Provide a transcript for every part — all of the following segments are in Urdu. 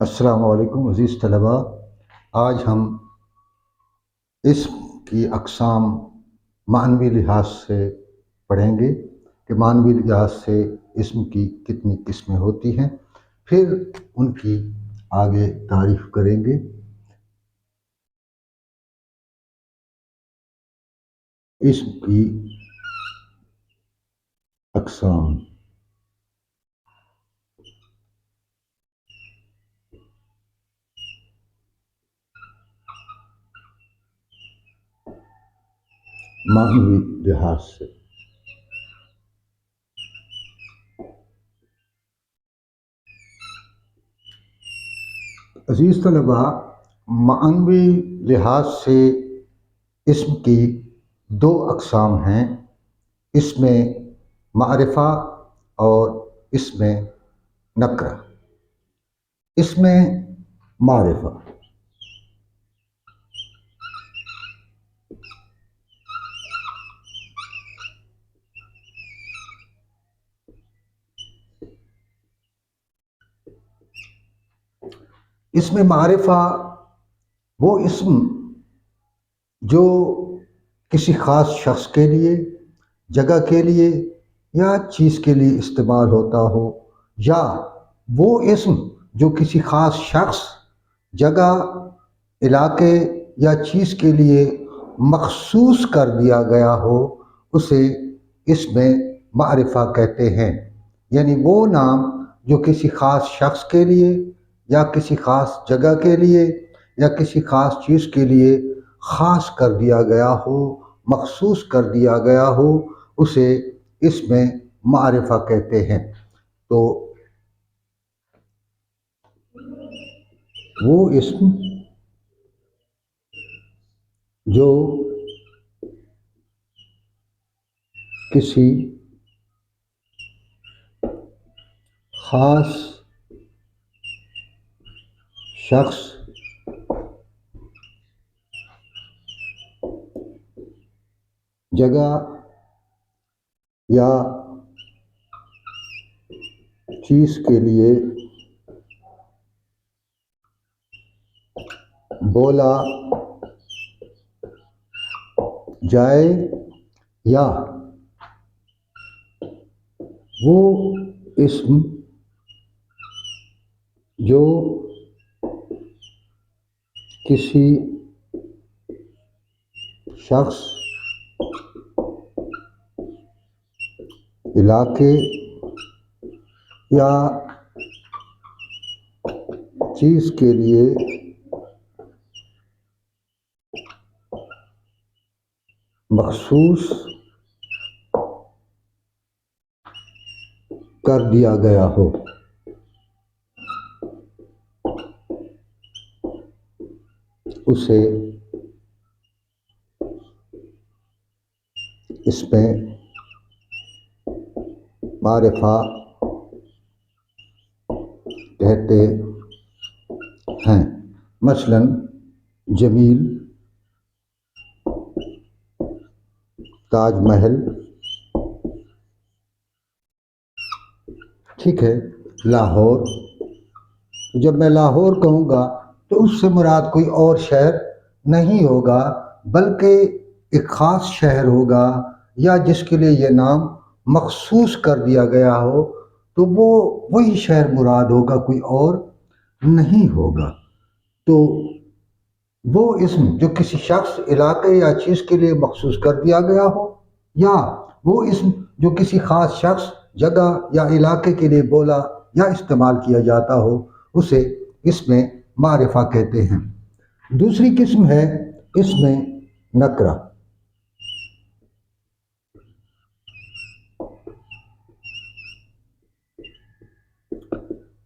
السلام علیکم عزیز طلباء، آج ہم اسم کی اقسام معنوی لحاظ سے پڑھیں گے کہ معنوی لحاظ سے اسم کی کتنی قسمیں ہوتی ہیں، پھر ان کی آگے تعریف کریں گے۔ اسم کی اقسام۔ معنوی لحاظ سے عزیز طلباء، معنوی لحاظ سے اسم کی دو اقسام ہیں، اسم معرفہ اور اسم نکرہ۔ اسم معرفہ اسم معرفہ وہ اسم جو کسی خاص شخص کے لیے، جگہ کے لیے یا چیز کے لیے استعمال ہوتا ہو، یا وہ اسم جو کسی خاص شخص، جگہ، علاقے یا چیز کے لیے مخصوص کر دیا گیا ہو، اسے اسم معرفہ کہتے ہیں۔ یعنی وہ نام جو کسی خاص شخص کے لیے یا کسی خاص جگہ کے لیے یا کسی خاص چیز کے لیے خاص کر دیا گیا ہو، مخصوص کر دیا گیا ہو، اسے اسم معرفہ کہتے ہیں۔ تو وہ اسم جو کسی خاص شخص، جگہ یا چیز کے لیے بولا جائے، یا وہ اسم جو کسی شخص، علاقے یا چیز کے لیے مخصوص کر دیا گیا ہو، اسے اسم معرفہ کہتے ہیں۔ مثلاً جمیل، تاج محل، ٹھیک ہے، لاہور۔ جب میں لاہور کہوں گا تو اس سے مراد کوئی اور شہر نہیں ہوگا، بلکہ ایک خاص شہر ہوگا، یا جس کے لیے یہ نام مخصوص کر دیا گیا ہو تو وہ وہی شہر مراد ہوگا، کوئی اور نہیں ہوگا۔ تو وہ اسم جو کسی شخص، علاقے یا چیز کے لیے مخصوص کر دیا گیا ہو، یا وہ اسم جو کسی خاص شخص، جگہ یا علاقے کے لیے بولا یا استعمال کیا جاتا ہو، اسے اسم معرفہ کہتے ہیں۔ دوسری قسم ہے اسم نکرہ۔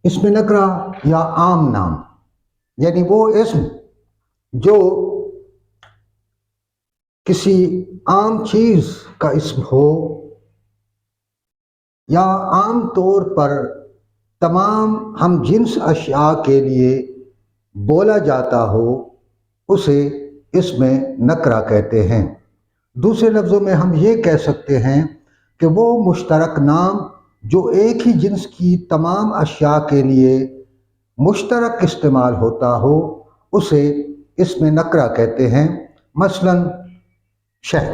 اسم نکرہ یا عام نام، یعنی وہ اسم جو کسی عام چیز کا اسم ہو، یا عام طور پر تمام ہم جنس اشیاء کے لیے بولا جاتا ہو، اسے اسم نکرہ کہتے ہیں۔ دوسرے لفظوں میں ہم یہ کہہ سکتے ہیں کہ وہ مشترک نام جو ایک ہی جنس کی تمام اشیاء کے لیے مشترک استعمال ہوتا ہو اسے اسم نکرہ کہتے ہیں۔ مثلا شہر،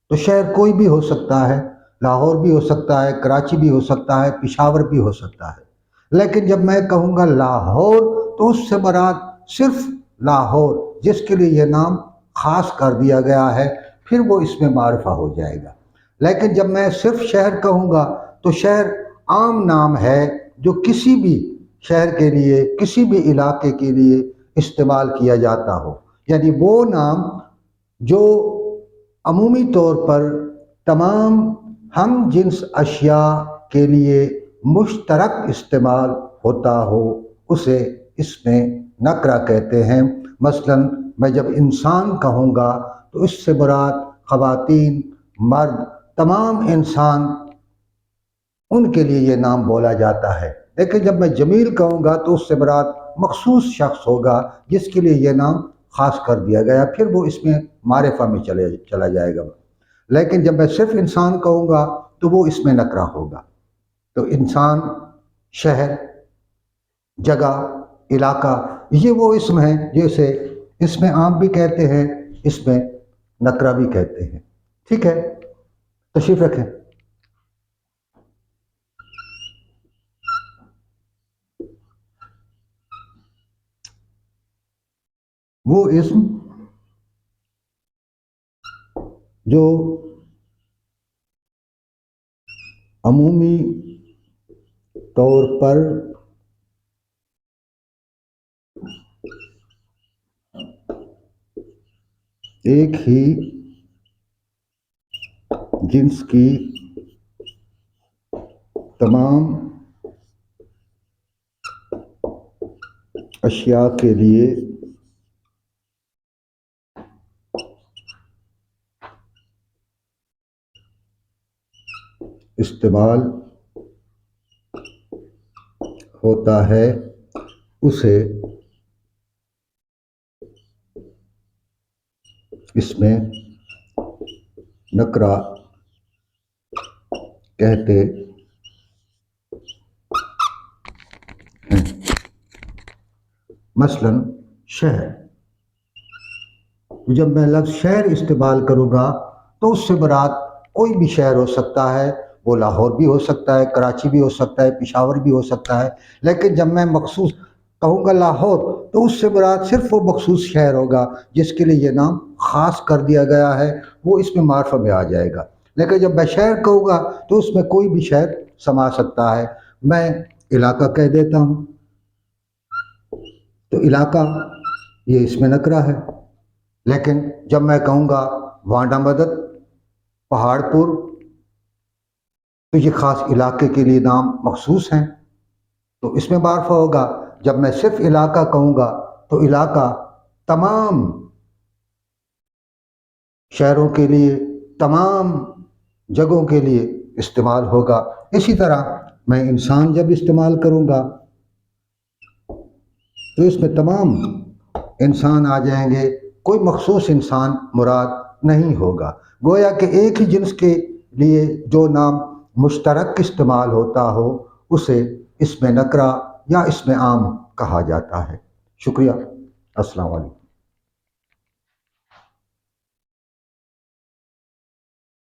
تو شہر کوئی بھی ہو سکتا ہے، لاہور بھی ہو سکتا ہے، کراچی بھی ہو سکتا ہے، پشاور بھی ہو سکتا ہے، لیکن جب میں کہوں گا لاہور تو اس سے مراد صرف لاہور جس کے لیے یہ نام خاص کر دیا گیا ہے، پھر وہ اسم معرفہ ہو جائے گا۔ لیکن جب میں صرف شہر کہوں گا تو شہر عام نام ہے جو کسی بھی شہر کے لیے، کسی بھی علاقے کے لیے استعمال کیا جاتا ہو، یعنی وہ نام جو عمومی طور پر تمام ہم جنس اشیاء کے لیے مشترک استعمال ہوتا ہو اسے اسم نکرہ کہتے ہیں۔ مثلا میں جب انسان کہوں گا تو اس سے مراد خواتین، مرد، تمام انسان، ان کے لیے یہ نام بولا جاتا ہے۔ لیکن جب میں جمیل کہوں گا تو اس سے مراد مخصوص شخص ہوگا جس کے لیے یہ نام خاص کر دیا گیا، پھر وہ اس میں معرفہ میں چلا جائے گا۔ لیکن جب میں صرف انسان کہوں گا تو وہ اسم نکرہ ہوگا۔ تو انسان، شہر، جگہ، علاقہ، یہ وہ اسم ہیں جیسے اسم عام بھی کہتے ہیں، اسم نکرہ بھی کہتے ہیں۔ ٹھیک ہے، تشریف رکھیں۔ وہ اسم جو عمومی طور پر ایک ہی جنس کی تمام اشیاء کے لیے استعمال ہوتا ہے اسے اسم نکرہ کہتے ہیں۔ مثلا شہر، جب میں لفظ شہر استعمال کروں گا تو اس سے مراد کوئی بھی شہر ہو سکتا ہے، وہ لاہور بھی ہو سکتا ہے، کراچی بھی ہو سکتا ہے، پشاور بھی ہو سکتا ہے۔ لیکن جب میں مخصوص کہوں گا لاہور تو اس سے مراد صرف وہ مخصوص شہر ہوگا جس کے لیے یہ نام خاص کر دیا گیا ہے، وہ اس میں معرفہ میں آ جائے گا۔ لیکن جب میں شہر کہوں گا تو اس میں کوئی بھی شہر سما سکتا ہے۔ میں علاقہ کہہ دیتا ہوں تو علاقہ یہ اسم نکرہ ہے۔ لیکن جب میں کہوں گا وانڈہ مدد، پہاڑ پور، تو یہ خاص علاقے کے لیے نام مخصوص ہیں تو اس میں معرفہ ہوگا۔ جب میں صرف علاقہ کہوں گا تو علاقہ تمام شہروں کے لیے، تمام جگہوں کے لیے استعمال ہوگا۔ اسی طرح میں انسان جب استعمال کروں گا تو اس میں تمام انسان آ جائیں گے، کوئی مخصوص انسان مراد نہیں ہوگا۔ گویا کہ ایک ہی جنس کے لیے جو نام مشترک استعمال ہوتا ہو اسے اسم نکرہ یا اسم عام کہا جاتا ہے۔ شکریہ، السلام علیکم۔